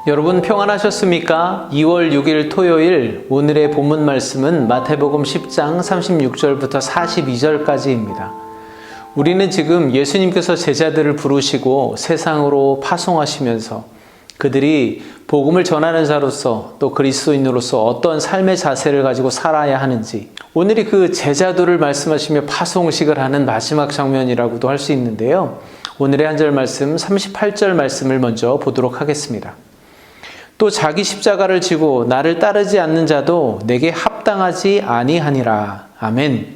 여러분 평안하셨습니까? 2월 6일 토요일 오늘의 본문 말씀은 마태복음 10장 36절부터 42절까지입니다. 우리는 지금 예수님께서 제자들을 부르시고 세상으로 파송하시면서 그들이 복음을 전하는 자로서 또 그리스도인으로서 어떤 삶의 자세를 가지고 살아야 하는지, 오늘이 그 제자도를 말씀하시며 파송식을 하는 마지막 장면이라고도 할 수 있는데요. 오늘의 한 절 말씀 38절 말씀을 먼저 보도록 하겠습니다. 또 자기 십자가를 지고 나를 따르지 않는 자도 내게 합당하지 아니하니라. 아멘.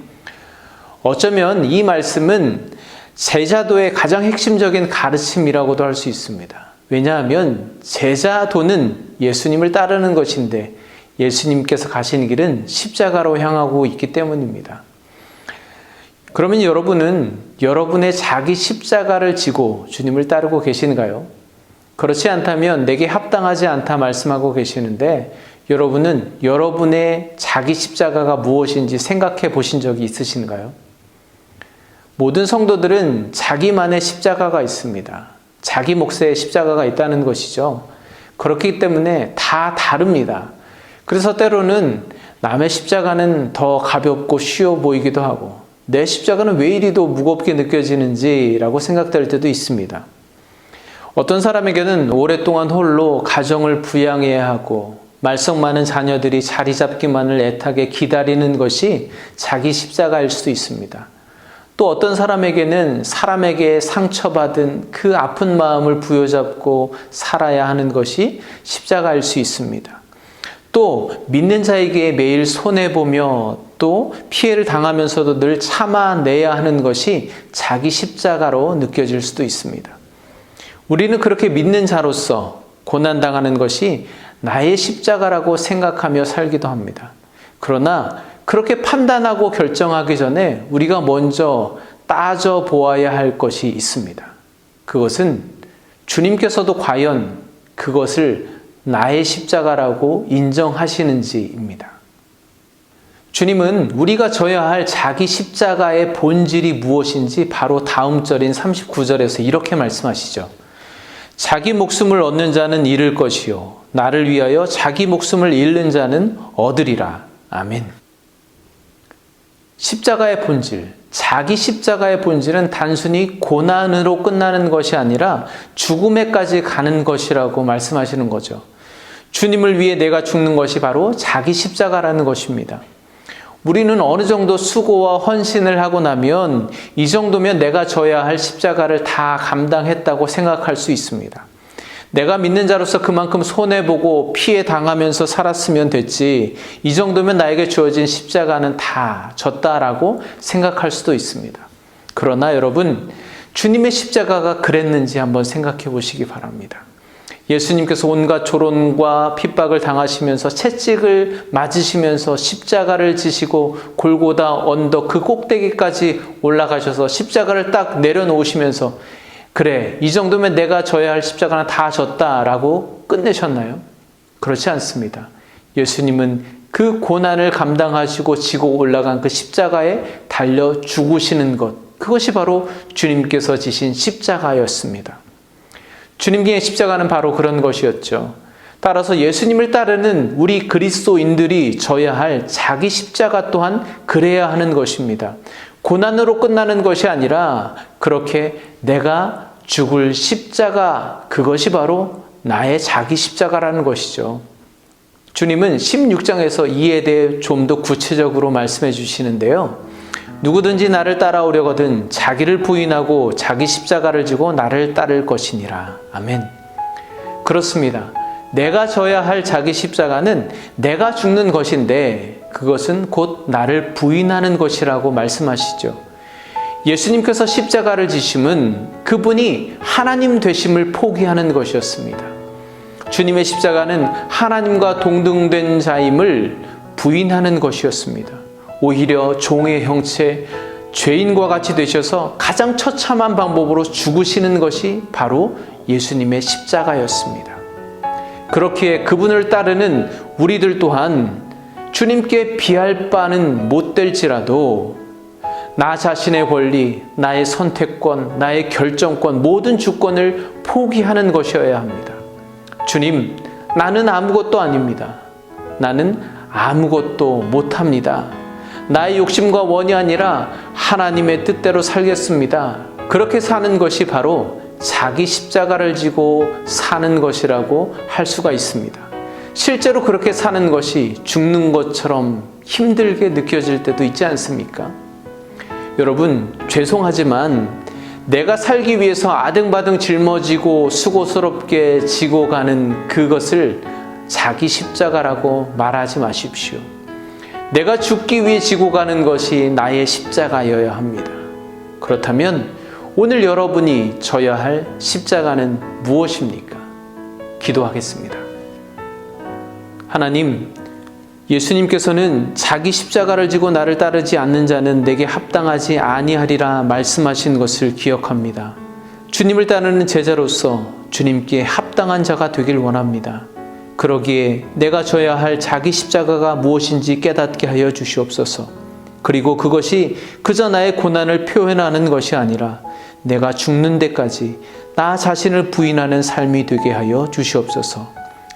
어쩌면 이 말씀은 제자도의 가장 핵심적인 가르침이라고도 할 수 있습니다. 왜냐하면 제자도는 예수님을 따르는 것인데 예수님께서 가신 길은 십자가로 향하고 있기 때문입니다. 그러면 여러분은 여러분의 자기 십자가를 지고 주님을 따르고 계신가요? 그렇지 않다면 내게 합당하지 않다 말씀하고 계시는데, 여러분은 여러분의 자기 십자가가 무엇인지 생각해 보신 적이 있으신가요? 모든 성도들은 자기만의 십자가가 있습니다. 자기 몫의 십자가가 있다는 것이죠. 그렇기 때문에 다 다릅니다. 그래서 때로는 남의 십자가는 더 가볍고 쉬워 보이기도 하고 내 십자가는 왜 이리도 무겁게 느껴지는지라고 생각될 때도 있습니다. 어떤 사람에게는 오랫동안 홀로 가정을 부양해야 하고 말썽 많은 자녀들이 자리 잡기만을 애타게 기다리는 것이 자기 십자가일 수도 있습니다. 또 어떤 사람에게는 사람에게 상처받은 그 아픈 마음을 부여잡고 살아야 하는 것이 십자가일 수 있습니다. 또 믿는 자에게 매일 손해보며 또 피해를 당하면서도 늘 참아내야 하는 것이 자기 십자가로 느껴질 수도 있습니다. 우리는 그렇게 믿는 자로서 고난당하는 것이 나의 십자가라고 생각하며 살기도 합니다. 그러나 그렇게 판단하고 결정하기 전에 우리가 먼저 따져보아야 할 것이 있습니다. 그것은 주님께서도 과연 그것을 나의 십자가라고 인정하시는지입니다. 주님은 우리가 져야 할 자기 십자가의 본질이 무엇인지 바로 다음 절인 39절에서 이렇게 말씀하시죠. 자기 목숨을 얻는 자는 잃을 것이요 나를 위하여 자기 목숨을 잃는 자는 얻으리라. 아멘. 십자가의 본질, 자기 십자가의 본질은 단순히 고난으로 끝나는 것이 아니라 죽음에까지 가는 것이라고 말씀하시는 거죠. 주님을 위해 내가 죽는 것이 바로 자기 십자가라는 것입니다. 우리는 어느 정도 수고와 헌신을 하고 나면 이 정도면 내가 져야 할 십자가를 다 감당했다고 생각할 수 있습니다. 내가 믿는 자로서 그만큼 손해보고 피해 당하면서 살았으면 됐지, 이 정도면 나에게 주어진 십자가는 다 졌다라고 생각할 수도 있습니다. 그러나 여러분, 주님의 십자가가 그랬는지 한번 생각해 보시기 바랍니다. 예수님께서 온갖 조롱과 핍박을 당하시면서 채찍을 맞으시면서 십자가를 지시고 골고다 언덕 그 꼭대기까지 올라가셔서 십자가를 딱 내려놓으시면서 그래, 이 정도면 내가 져야 할 십자가는 다 졌다라고 끝내셨나요? 그렇지 않습니다. 예수님은 그 고난을 감당하시고 지고 올라간 그 십자가에 달려 죽으시는 것, 그것이 바로 주님께서 지신 십자가였습니다. 주님의 십자가는 바로 그런 것이었죠. 따라서 예수님을 따르는 우리 그리스도인들이 져야 할 자기 십자가 또한 그래야 하는 것입니다. 고난으로 끝나는 것이 아니라 그렇게 내가 죽을 십자가, 그것이 바로 나의 자기 십자가라는 것이죠. 주님은 16장에서 이에 대해 좀 더 구체적으로 말씀해 주시는데요. 누구든지 나를 따라오려거든 자기를 부인하고 자기 십자가를 지고 나를 따를 것이니라. 아멘. 그렇습니다. 내가 져야 할 자기 십자가는 내가 죽는 것인데 그것은 곧 나를 부인하는 것이라고 말씀하시죠. 예수님께서 십자가를 지심은 그분이 하나님 되심을 포기하는 것이었습니다. 주님의 십자가는 하나님과 동등된 자임을 부인하는 것이었습니다. 오히려 종의 형체, 죄인과 같이 되셔서 가장 처참한 방법으로 죽으시는 것이 바로 예수님의 십자가였습니다. 그렇기에 그분을 따르는 우리들 또한 주님께 비할 바는 못 될지라도 나 자신의 권리, 나의 선택권, 나의 결정권, 모든 주권을 포기하는 것이어야 합니다. 주님, 나는 아무것도 아닙니다. 나는 아무것도 못합니다. 나의 욕심과 원이 아니라 하나님의 뜻대로 살겠습니다. 그렇게 사는 것이 바로 자기 십자가를 지고 사는 것이라고 할 수가 있습니다. 실제로 그렇게 사는 것이 죽는 것처럼 힘들게 느껴질 때도 있지 않습니까? 여러분, 죄송하지만 내가 살기 위해서 아등바등 짊어지고 수고스럽게 지고 가는 그것을 자기 십자가라고 말하지 마십시오. 내가 죽기 위해 지고 가는 것이 나의 십자가여야 합니다. 그렇다면 오늘 여러분이 져야 할 십자가는 무엇입니까? 기도하겠습니다. 하나님, 예수님께서는 자기 십자가를 지고 나를 따르지 않는 자는 내게 합당하지 아니하리라 말씀하신 것을 기억합니다. 주님을 따르는 제자로서 주님께 합당한 자가 되길 원합니다. 그러기에 내가 져야 할 자기 십자가가 무엇인지 깨닫게 하여 주시옵소서. 그리고 그것이 그저 나의 고난을 표현하는 것이 아니라 내가 죽는 데까지 나 자신을 부인하는 삶이 되게 하여 주시옵소서.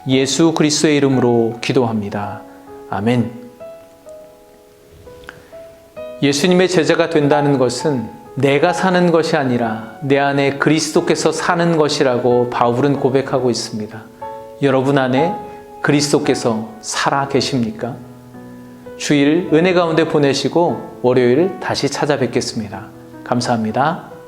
예수 그리스도의 이름으로 기도합니다. 아멘. 예수님의 제자가 된다는 것은 내가 사는 것이 아니라 내 안에 그리스도께서 사는 것이라고 바울은 고백하고 있습니다. 여러분 안에 그리스도께서 살아 계십니까? 주일 은혜 가운데 보내시고 월요일 다시 찾아뵙겠습니다. 감사합니다.